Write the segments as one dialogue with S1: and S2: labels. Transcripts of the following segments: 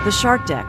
S1: The Shark Deck.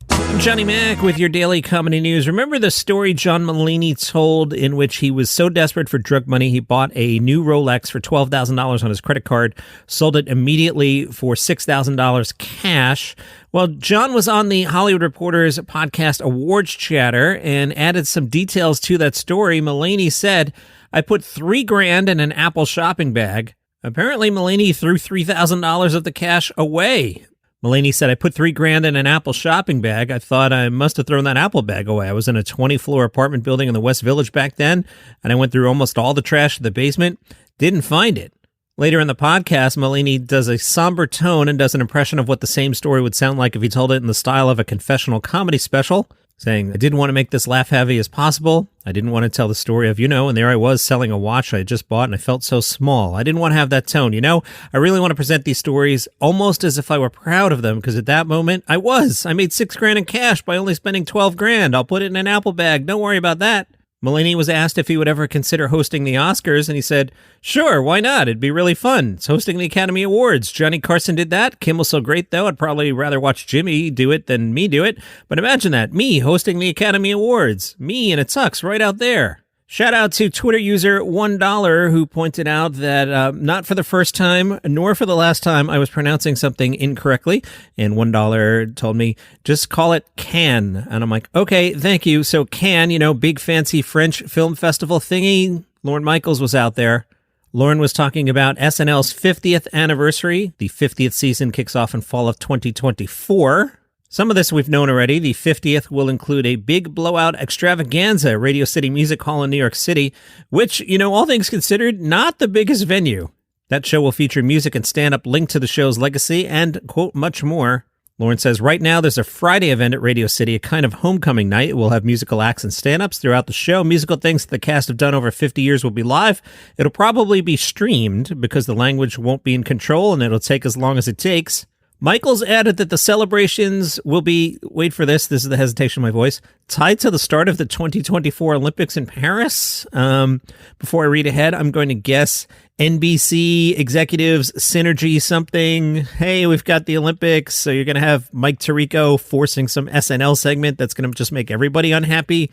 S2: I'm Johnny Mac with your daily comedy news. Remember the story John Mulaney told in which he was so desperate for drug money, he bought a new Rolex for $12,000 on his credit card, sold it immediately for $6,000 cash. Well, John was on the Hollywood Reporter's podcast Awards Chatter and added some details to that story. Mulaney said, "I put $3,000 in an Apple shopping bag." Apparently, Mulaney threw $3,000 of the cash away. Mulaney said, "I put $3,000 in an Apple shopping bag. I thought I must have thrown that Apple bag away. I was in a 20-floor apartment building in the West Village back then, and I went through almost all the trash in the basement. Didn't find it." Later in the podcast, Mulaney does a somber tone and does an impression of what the same story would sound like if he told it in the style of a confessional comedy special, saying, "I didn't want to make this laugh-heavy as possible. I didn't want to tell the story of, and there I was selling a watch I had just bought and I felt so small. I didn't want to have that tone, I really want to present these stories almost as if I were proud of them, because at that moment, I was. I made $6,000 in cash by only spending $12,000. I'll put it in an Apple bag. Don't worry about that." Mulaney was asked if he would ever consider hosting the Oscars, and he said, "Sure, why not? It'd be really fun. It's hosting the Academy Awards. Johnny Carson did that. Kimmel's so great, though. I'd probably rather watch Jimmy do it than me do it. But imagine that, me hosting the Academy Awards. Me in a tux right out there." Shout out to Twitter user $1 who pointed out that not for the first time nor for the last time I was pronouncing something incorrectly. And $1 told me, just call it Cannes. And I'm like, okay, thank you. So Cannes, big fancy French film festival thingy. Lorne Michaels was out there. Lorne was talking about SNL's 50th anniversary. The 50th season kicks off in fall of 2024. Some of this we've known already. The 50th will include a big blowout extravaganza at Radio City Music Hall in New York City, which, all things considered, not the biggest venue. That show will feature music and stand-up linked to the show's legacy and, quote, much more. Lorne says, right now there's a Friday event at Radio City, a kind of homecoming night. It will have musical acts and stand-ups throughout the show. Musical things that the cast have done over 50 years will be live. It'll probably be streamed because the language won't be in control and it'll take as long as it takes. Michaels added that the celebrations will be, wait for this is the hesitation in my voice, tied to the start of the 2024 Olympics in Paris. Before I read ahead, I'm going to guess NBC executives, synergy something. Hey, we've got the Olympics, so you're going to have Mike Tirico forcing some SNL segment that's going to just make everybody unhappy.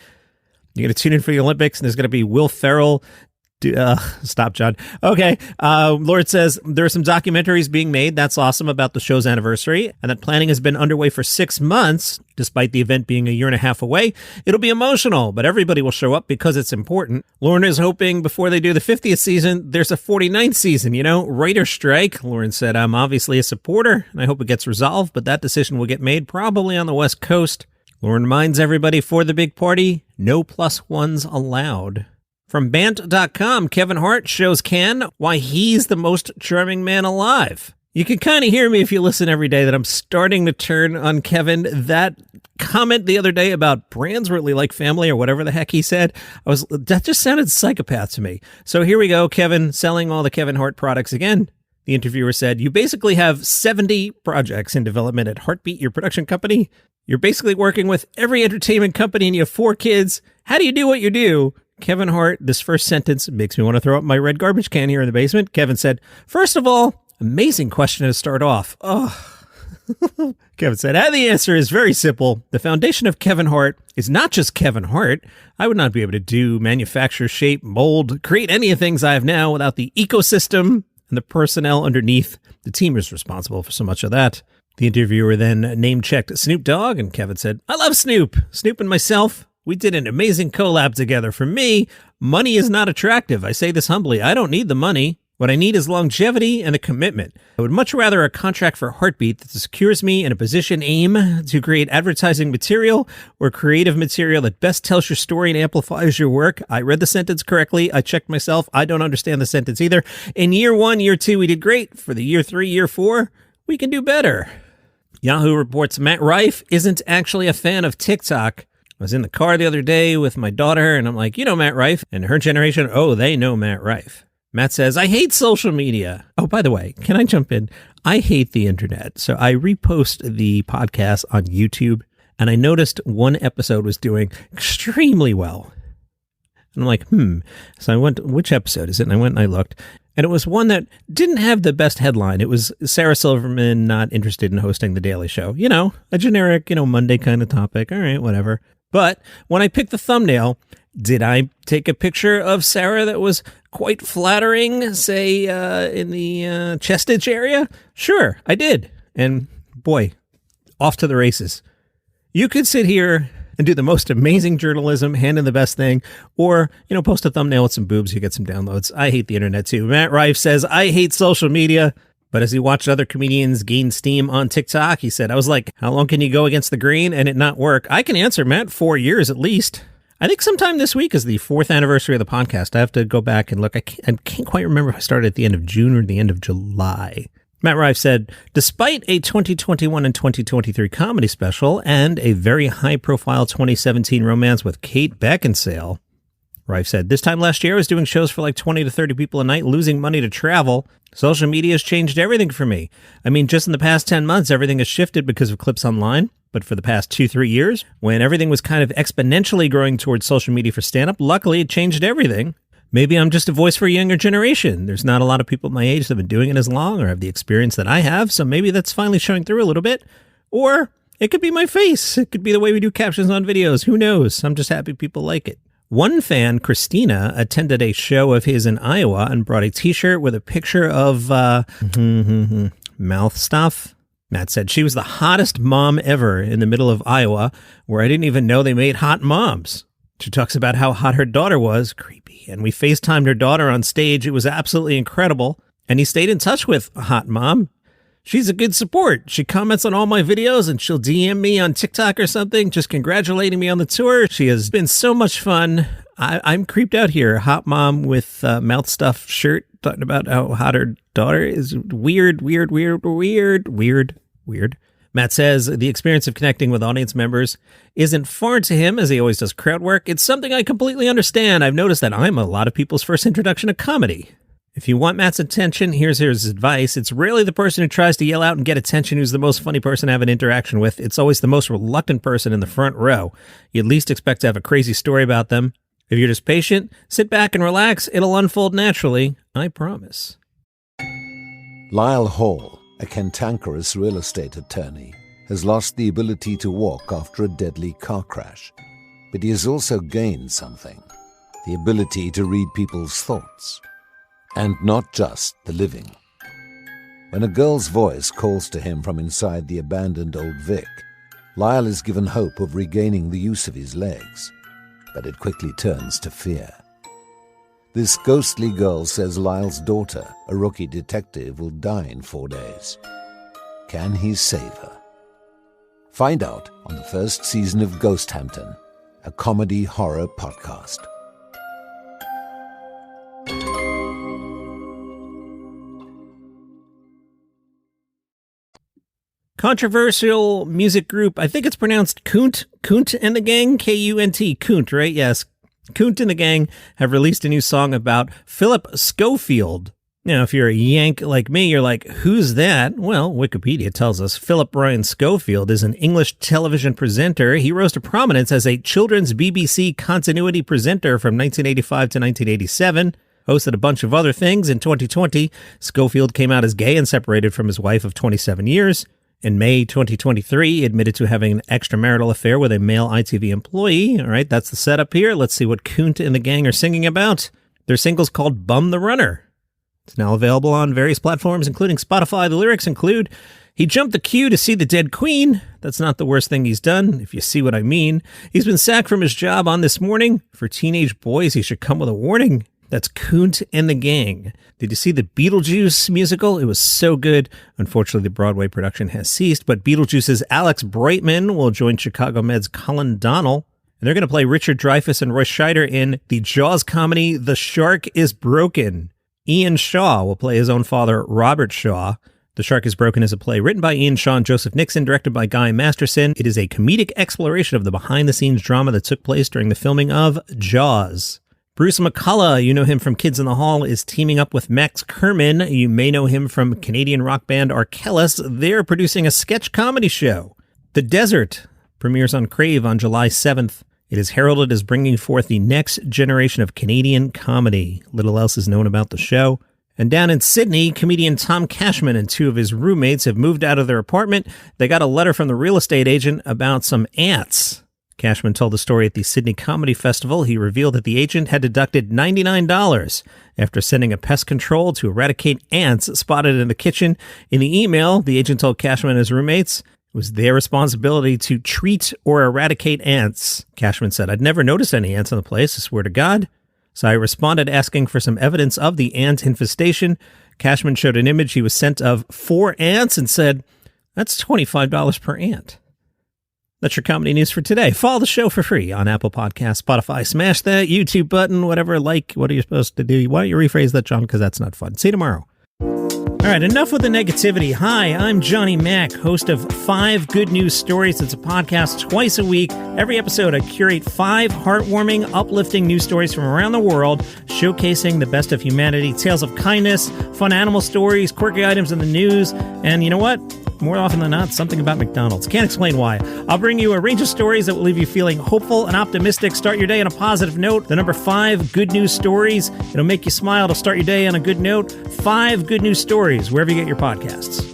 S2: You're going to tune in for the Olympics, and there's going to be Will Ferrell. Stop, John. Okay. Lord says there are some documentaries being made. That's awesome, about the show's anniversary, and that planning has been underway for 6 months, despite the event being a year and a half away. It'll be emotional, but everybody will show up because it's important. Lauren is hoping before they do the 50th season, there's a 49th season, writer strike. Lauren said, "I'm obviously a supporter, and I hope it gets resolved, but that decision will get made probably on the West Coast." Lauren reminds everybody for the big party, no +1s allowed. From Bant.com, Kevin Hart shows Ken why he's the most charming man alive. You can kind of hear me if you listen every day that I'm starting to turn on Kevin. That comment the other day about brands really like family or whatever the heck he said, that just sounded psychopath to me. So here we go, Kevin selling all the Kevin Hart products again. The interviewer said, "You basically have 70 projects in development at Heartbeat, your production company. You're basically working with every entertainment company and you have 4 kids. How do you do what you do?" Kevin Hart, this first sentence makes me want to throw up my red garbage can here in the basement. Kevin said, "First of all, amazing question to start off." Oh. Kevin said, the answer is very simple. The foundation of Kevin Hart is not just Kevin Hart. I would not be able to do, manufacture, shape, mold, create any of the things I have now without the ecosystem and the personnel underneath. The team is responsible for so much of that. The interviewer then name-checked Snoop Dogg, and Kevin said, "I love Snoop. Snoop and myself, we did an amazing collab together. For me, money is not attractive. I say this humbly. I don't need the money. What I need is longevity and a commitment. I would much rather a contract for Heartbeat that secures me in a position aim to create advertising material or creative material that best tells your story and amplifies your work." I read the sentence correctly. I checked myself. I don't understand the sentence either. In year 1, year 2, we did great. For the year 3, year 4, we can do better. Yahoo reports Matt Rife isn't actually a fan of TikTok. I was in the car the other day with my daughter, and I'm like, Matt Rife? And her generation, they know Matt Rife. Matt says, "I hate social media." Oh, by the way, can I jump in? I hate the internet. So I repost the podcast on YouTube, and I noticed one episode was doing extremely well. And I'm like, So I went, which episode is it? And I went and I looked. And it was one that didn't have the best headline. It was Sarah Silverman not interested in hosting The Daily Show. You know, a generic, Monday kind of topic. All right, whatever. But when I picked the thumbnail, did I take a picture of Sarah that was quite flattering, say, in the chest itch area? Sure, I did. And boy, off to the races. You could sit here and do the most amazing journalism, hand in the best thing, or, post a thumbnail with some boobs, you get some downloads. I hate the internet too. Matt Rife says, I hate social media. But as he watched other comedians gain steam on TikTok, he said, I was like, how long can you go against the grain and it not work? I can answer, Matt, 4 years at least. I think sometime this week is the 4th anniversary of the podcast. I have to go back and look. I can't quite remember if I started at the end of June or the end of July. Matt Rife said, despite a 2021 and 2023 comedy special and a very high-profile 2017 romance with Kate Beckinsale, Rife said, this time last year I was doing shows for like 20 to 30 people a night, losing money to travel. Social media has changed everything for me. I mean, just in the past 10 months, everything has shifted because of clips online. But for the past 2-3 years, when everything was kind of exponentially growing towards social media for stand-up, luckily it changed everything. Maybe I'm just a voice for a younger generation. There's not a lot of people my age that have been doing it as long or have the experience that I have, so maybe that's finally showing through a little bit. Or it could be my face. It could be the way we do captions on videos. Who knows? I'm just happy people like it. One fan, Christina, attended a show of his in Iowa and brought a t-shirt with a picture of mouth stuff. Matt said she was the hottest mom ever in the middle of Iowa, where I didn't even know they made hot moms. She talks about how hot her daughter was. Creepy. And we FaceTimed her daughter on stage. It was absolutely incredible. And he stayed in touch with a hot mom. She's a good support. She comments on all my videos and she'll DM me on TikTok or something, just congratulating me on the tour. She has been so much fun. I'm creeped out here. Hot mom with mouth stuff shirt talking about how hot her daughter is. Weird. Matt says the experience of connecting with audience members isn't foreign to him, as he always does crowd work. It's something I completely understand. I've noticed that I'm a lot of people's first introduction to comedy. If you want Matt's attention, here's his advice. It's rarely the person who tries to yell out and get attention who's the most funny person to have an interaction with. It's always the most reluctant person in the front row. You at least expect to have a crazy story about them. If you're just patient, sit back and relax. It'll unfold naturally. I promise.
S1: Lyle Hall, a cantankerous real estate attorney, has lost the ability to walk after a deadly car crash. But he has also gained something, the ability to read people's thoughts. And not just the living. When a girl's voice calls to him from inside the abandoned Old Vic, Lyle is given hope of regaining the use of his legs, but it quickly turns to fear. This ghostly girl says Lyle's daughter, a rookie detective, will die in 4 days. Can he save her? Find out on the first season of Ghost Hampton, a comedy horror podcast.
S2: Controversial music group, I think it's pronounced Kunt and the Gang, K-U-N-T, Kunt, right? Yes. Kunt and the Gang have released a new song about Philip Schofield. Now, if you're a Yank like me, you're like, who's that? Well, Wikipedia tells us Philip Brian Schofield is an English television presenter. He rose to prominence as a children's BBC continuity presenter from 1985 to 1987. Hosted a bunch of other things. In 2020, Schofield came out as gay and separated from his wife of 27 years. In May 2023, he admitted to having an extramarital affair with a male ITV employee. All right, that's the setup here. Let's see what Kunt and the Gang are singing about. Their single's called Bum the Runner. It's now available on various platforms, including Spotify. The lyrics include, he jumped the queue to see the dead queen. That's not the worst thing he's done, if you see what I mean. He's been sacked from his job on This Morning. For teenage boys, he should come with a warning. That's Kunt and the Gang. Did you see the Beetlejuice musical? It was so good. Unfortunately, the Broadway production has ceased, but Beetlejuice's Alex Brightman will join Chicago Med's Colin Donnell, and they're going to play Richard Dreyfuss and Roy Scheider in the Jaws comedy The Shark is Broken. Ian Shaw will play his own father, Robert Shaw. The Shark is Broken is a play written by Ian Shaw and Joseph Nixon, directed by Guy Masterson. It is a comedic exploration of the behind-the-scenes drama that took place during the filming of Jaws. Bruce McCullough, you know him from Kids in the Hall, is teaming up with Max Kerman. You may know him from Canadian rock band Arkellis. They're producing a sketch comedy show. The Desert premieres on Crave on July 7th. It is heralded as bringing forth the next generation of Canadian comedy. Little else is known about the show. And down in Sydney, comedian Tom Cashman and two of his roommates have moved out of their apartment. They got a letter from the real estate agent about some ants. Cashman told the story at the Sydney Comedy Festival. He revealed that the agent had deducted $99 after sending a pest control to eradicate ants spotted in the kitchen. In the email, the agent told Cashman and his roommates it was their responsibility to treat or eradicate ants. Cashman said, "I'd never noticed any ants in the place, I swear to God." So I responded asking for some evidence of the ant infestation. Cashman showed an image he was sent of 4 ants and said, "That's $25 per ant." That's your comedy news for today. Follow the show for free on Apple Podcasts, Spotify. Smash that YouTube button, whatever, what are you supposed to do? Why don't you rephrase that, John, because that's not fun. See you tomorrow. All right, enough with the negativity. Hi, I'm Johnny Mack, host of 5 Good News Stories. It's a podcast twice a week. Every episode, I curate 5 heartwarming, uplifting news stories from around the world, showcasing the best of humanity, tales of kindness, fun animal stories, quirky items in the news, and you know what? More often than not, something about McDonald's. Can't explain why. I'll bring you a range of stories that will leave you feeling hopeful and optimistic. Start your day on a positive note. The number 5 Good News Stories. It'll make you smile. It'll start your day on a good note. 5 Good News Stories, wherever you get your podcasts.